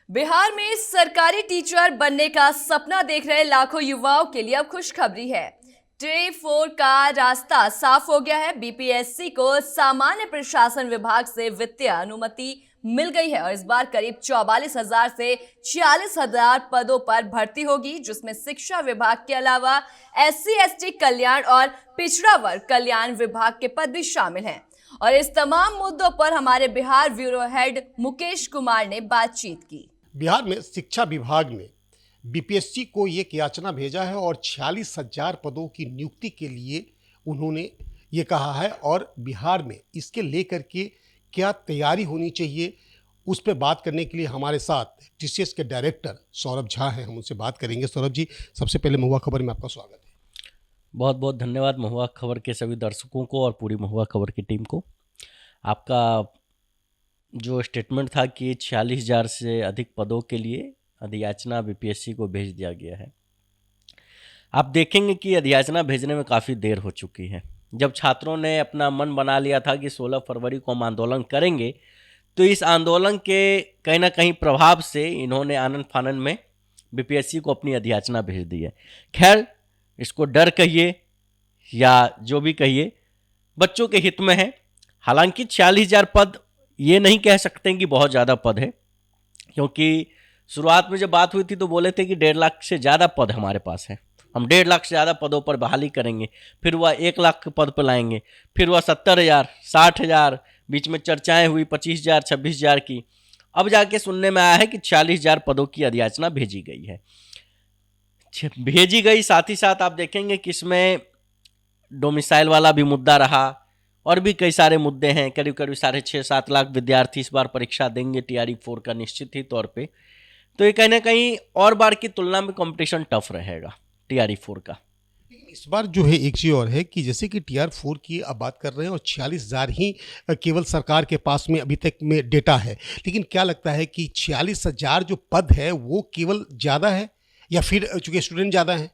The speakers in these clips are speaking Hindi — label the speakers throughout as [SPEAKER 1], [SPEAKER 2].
[SPEAKER 1] बिहार में सरकारी टीचर बनने का सपना देख रहे लाखों युवाओं के लिए अब खुशखबरी है। टे 4 का रास्ता साफ हो गया है। बीपीएससी को सामान्य प्रशासन विभाग से वित्तीय अनुमति मिल गई है और इस बार करीब 44,000 से 46,000 पदों पर भर्ती होगी, जिसमें शिक्षा विभाग के अलावा SC/ST कल्याण और पिछड़ा वर्ग कल्याण विभाग के पद भी शामिल हैं। और इस तमाम मुद्दों पर हमारे बिहार ब्यूरो हेड मुकेश कुमार ने बातचीत की।
[SPEAKER 2] बिहार में शिक्षा विभाग ने बीपीएससी को एक याचना भेजा है और 46,000 पदों की नियुक्ति के लिए उन्होंने ये कहा है। और बिहार में इसके लेकर के क्या तैयारी होनी चाहिए, उस पर बात करने के लिए हमारे साथ टीसीएस के डायरेक्टर सौरभ झा हैं। हम उनसे बात करेंगे। सौरभ जी, सबसे पहले महुआ खबर में आपका स्वागत है।
[SPEAKER 3] बहुत बहुत धन्यवाद महुआ खबर के सभी दर्शकों को और पूरी महुआ खबर की टीम को। आपका जो स्टेटमेंट था कि 46,000 से अधिक पदों के लिए अधियाचना बीपीएससी को भेज दिया गया है, आप देखेंगे कि अधियाचना भेजने में काफ़ी देर हो चुकी है। जब छात्रों ने अपना मन बना लिया था कि 16 फरवरी को हम आंदोलन करेंगे, तो इस आंदोलन के कहीं ना कहीं प्रभाव से इन्होंने आनन फानन में बीपीएससी को अपनी अधियाचना भेज दी है। खैर, इसको डर कहिए या जो भी कहिए, बच्चों के हित में है। हालांकि 46,000 पद ये नहीं कह सकते कि बहुत ज़्यादा पद है, क्योंकि शुरुआत में जब बात हुई थी तो बोले थे कि 1.5 लाख से ज़्यादा पद हमारे पास है, हम 1.5 लाख से ज़्यादा पदों पर बहाली करेंगे। फिर वह 1 लाख के पद पर लाएंगे, फिर वह 70,000, 60,000, बीच में चर्चाएं हुई 25,000, 26,000 की। अब जाके सुनने में आया है कि 46,000 पदों की अधियाचना भेजी गई है। साथ ही साथ आप देखेंगे कि इसमें डोमिसाइल वाला भी मुद्दा रहा और भी कई सारे मुद्दे हैं। करीब करीब 6.5-7 लाख विद्यार्थी इस बार परीक्षा देंगे टीआरई 4 का निश्चित ही तौर पे। तो ये कहीं ना कहीं और बार की तुलना में कंपटीशन टफ रहेगा टीआरई 4 का।
[SPEAKER 2] इस बार जो है एक चीज़ और है कि जैसे कि टीआर 4 की अब बात कर रहे हैं और 46,000 ही केवल सरकार के पास में अभी तक में डेटा है, लेकिन क्या लगता है कि 46,000 जो पद है वो केवल ज़्यादा है या फिर चूंकि स्टूडेंट ज़्यादा हैं?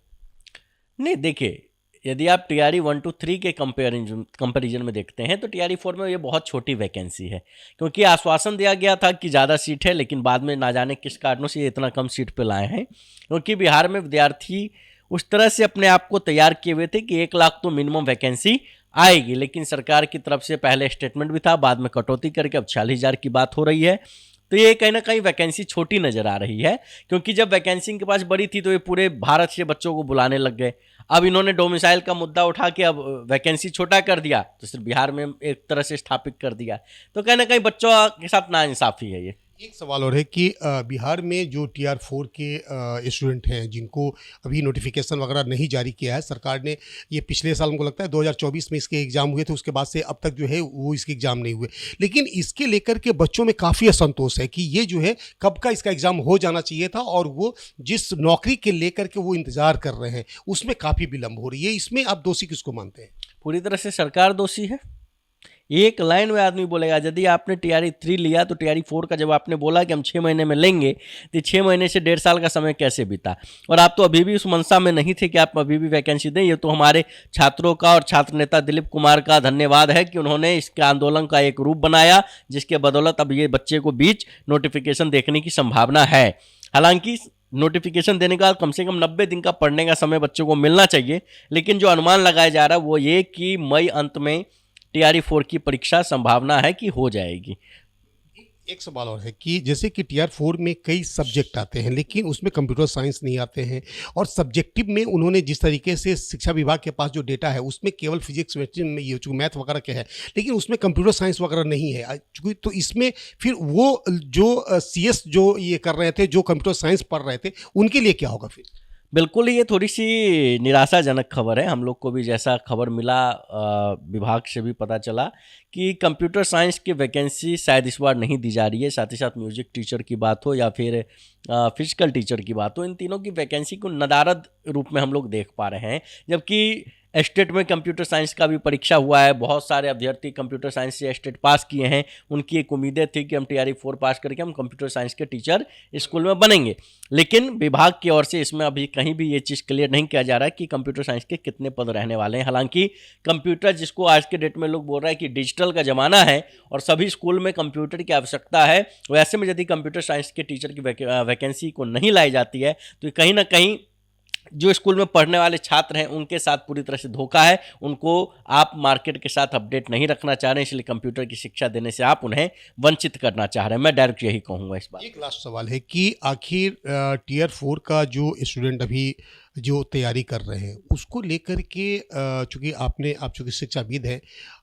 [SPEAKER 3] नहीं, देखिए, यदि आप टीआरई 1 to 3 के कंपैरिजन में देखते हैं तो टीआरई 4 में ये बहुत छोटी वैकेंसी है, क्योंकि आश्वासन दिया गया था कि ज़्यादा सीट है, लेकिन बाद में ना जाने किस कारणों से ये इतना कम सीट पे लाए हैं। क्योंकि बिहार में विद्यार्थी उस तरह से अपने आप को तैयार किए हुए थे कि 1 लाख तो मिनिमम वैकेंसी आएगी, लेकिन सरकार की तरफ से पहले स्टेटमेंट भी था, बाद में कटौती करके अब 46,000 की बात हो रही है। तो ये कहीं ना कहीं वैकेंसी छोटी नज़र आ रही है, क्योंकि जब वैकेंसी इनके पास बड़ी थी तो ये पूरे भारत से बच्चों को बुलाने लग गए। अब इन्होंने डोमिसाइल का मुद्दा उठा के अब वैकेंसी छोटा कर दिया, तो सिर्फ बिहार में एक तरह से स्थापित कर दिया। तो कहीं ना कहीं बच्चों के साथ नाइंसाफ़ी है ये।
[SPEAKER 2] एक सवाल और है कि बिहार में जो टीआर 4 के स्टूडेंट हैं जिनको अभी नोटिफिकेशन वगैरह नहीं जारी किया है सरकार ने, ये पिछले साल हमको लगता है 2024 में इसके एग्ज़ाम हुए थे, उसके बाद से अब तक जो है वो इसके एग्ज़ाम नहीं हुए, लेकिन इसके लेकर के बच्चों में काफ़ी असंतोष है कि ये जो है कब का इसका एग्ज़ाम हो जाना चाहिए था और वो जिस नौकरी के लेकर के वो इंतज़ार कर रहे हैं उसमें काफ़ी विलम्ब हो रही है। इसमें आप दोषी किसको मानते हैं?
[SPEAKER 3] पूरी तरह से सरकार दोषी है। एक लाइन में आदमी बोलेगा, यदि आपने टीआरई 3 लिया तो टीआरई 4 का जब आपने बोला कि हम 6 महीने में लेंगे, तो 6 महीने से 1.5 साल का समय कैसे बीता? और आप तो अभी भी उस मंशा में नहीं थे कि आप अभी भी वैकेंसी दें। ये तो हमारे छात्रों का और छात्र नेता दिलीप कुमार का धन्यवाद है कि उन्होंने इसके आंदोलन का एक रूप बनाया, जिसके बदौलत अब ये बच्चे को बीच नोटिफिकेशन देखने की संभावना है। हालांकि नोटिफिकेशन देने के बाद कम से कम 90 दिन का पढ़ने का समय बच्चों को मिलना चाहिए, लेकिन जो अनुमान लगाया जा रहा है वो ये कि मई अंत में टीआरई 4 की परीक्षा संभावना है कि हो जाएगी।
[SPEAKER 2] एक सवाल और है कि जैसे कि टीआर 4 में कई सब्जेक्ट आते हैं लेकिन उसमें कंप्यूटर साइंस नहीं आते हैं, और सब्जेक्टिव में उन्होंने जिस तरीके से शिक्षा विभाग के पास जो डेटा है उसमें केवल फिजिक्स में ये चूँकि मैथ वगैरह के है, लेकिन उसमें कंप्यूटर साइंस वगैरह नहीं है चूँकि, तो इसमें फिर वो जो सीएस जो ये कर रहे थे, जो कंप्यूटर साइंस पढ़ रहे थे, उनके लिए क्या होगा फिर?
[SPEAKER 3] बिल्कुल, ये थोड़ी सी निराशाजनक खबर है। हम लोग को भी जैसा खबर मिला विभाग से भी पता चला कि कंप्यूटर साइंस की वैकेंसी शायद इस बार नहीं दी जा रही है। साथ ही साथ म्यूजिक टीचर की बात हो या फिर फिजिकल टीचर की बात हो, इन तीनों की वैकेंसी को नदारद रूप में हम लोग देख पा रहे हैं। जबकि स्टेट में कंप्यूटर साइंस का भी परीक्षा हुआ है, बहुत सारे अभ्यर्थी कंप्यूटर साइंस से स्टेट पास किए हैं, उनकी एक उम्मीदें थी कि हम TRE 4 पास करके हम कंप्यूटर साइंस के टीचर स्कूल में बनेंगे। लेकिन विभाग की ओर से इसमें अभी कहीं भी ये चीज़ क्लियर नहीं किया जा रहा है कि कंप्यूटर साइंस के कितने पद रहने वाले हैं। हालांकि कंप्यूटर, जिसको आज के डेट में लोग बोल रहे हैं कि डिजिटल का ज़माना है और सभी स्कूल में कंप्यूटर की आवश्यकता है, वैसे में यदि कंप्यूटर साइंस के टीचर की वैकेंसी को नहीं लाई जाती है तो कहीं ना कहीं जो स्कूल में पढ़ने वाले छात्र हैं उनके साथ पूरी तरह से धोखा है। उनको आप मार्केट के साथ अपडेट नहीं रखना चाह रहे हैं, इसलिए कंप्यूटर की शिक्षा देने से आप उन्हें वंचित करना चाह रहे हैं। मैं डायरेक्ट यही कहूँगा इस बार।
[SPEAKER 2] एक लास्ट सवाल है कि आखिर टीयर 4 का जो स्टूडेंट अभी जो तैयारी कर रहे हैं उसको लेकर के चूँकि आप चूँकि शिक्षाविद हैं,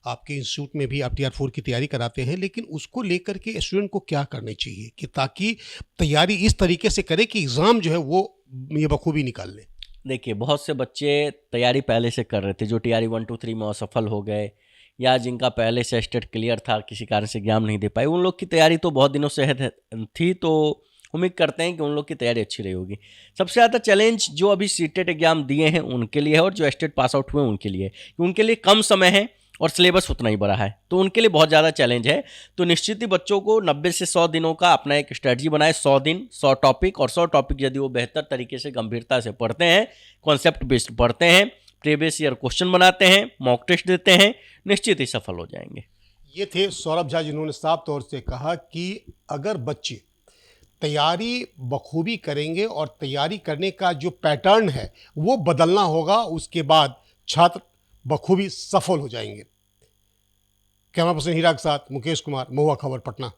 [SPEAKER 2] आपके इंस्टीट्यूट में भी आप टीयर 4 की तैयारी कराते हैं, लेकिन उसको लेकर के स्टूडेंट को क्या करनी चाहिए कि ताकि तैयारी इस तरीके से करे कि एग्ज़ाम जो है वो ये बखूबी निकाल ले।
[SPEAKER 3] देखिए, बहुत से बच्चे तैयारी पहले से कर रहे थे जो TRE 1, 2, 3 में असफल हो गए, या जिनका पहले से स्टेट क्लियर था, किसी कारण से एग्जाम नहीं दे पाए, उन लोग की तैयारी तो बहुत दिनों से थी, तो उम्मीद करते हैं कि उन लोग की तैयारी अच्छी रही होगी। सबसे ज़्यादा चैलेंज जो अभी सीटेट एग्जाम दिए हैं उनके लिए है, और जो स्टेट पास आउट हुए उनके लिए, उनके लिए कम समय है और सिलेबस उतना ही बड़ा है, तो उनके लिए बहुत ज़्यादा चैलेंज है। तो निश्चित ही बच्चों को 90 से 100 दिनों का अपना एक स्ट्रेटजी बनाए, 100 दिन 100 टॉपिक, और 100 टॉपिक यदि वो बेहतर तरीके से गंभीरता से पढ़ते हैं, कॉन्सेप्ट बेस्ड पढ़ते हैं, प्रीवियस ईयर क्वेश्चन बनाते हैं, मॉक टेस्ट देते हैं, निश्चित ही सफल हो जाएंगे।
[SPEAKER 2] ये थे सौरभ झा, जिन्होंने साफ तौर से कहा कि अगर बच्चे तैयारी बखूबी करेंगे और तैयारी करने का जो पैटर्न है वो बदलना होगा, उसके बाद छात्र बखूबी सफल हो जाएंगे। कैमरा पर्सन हीरा के साथ मुकेश कुमार, महुआ खबर, पटना।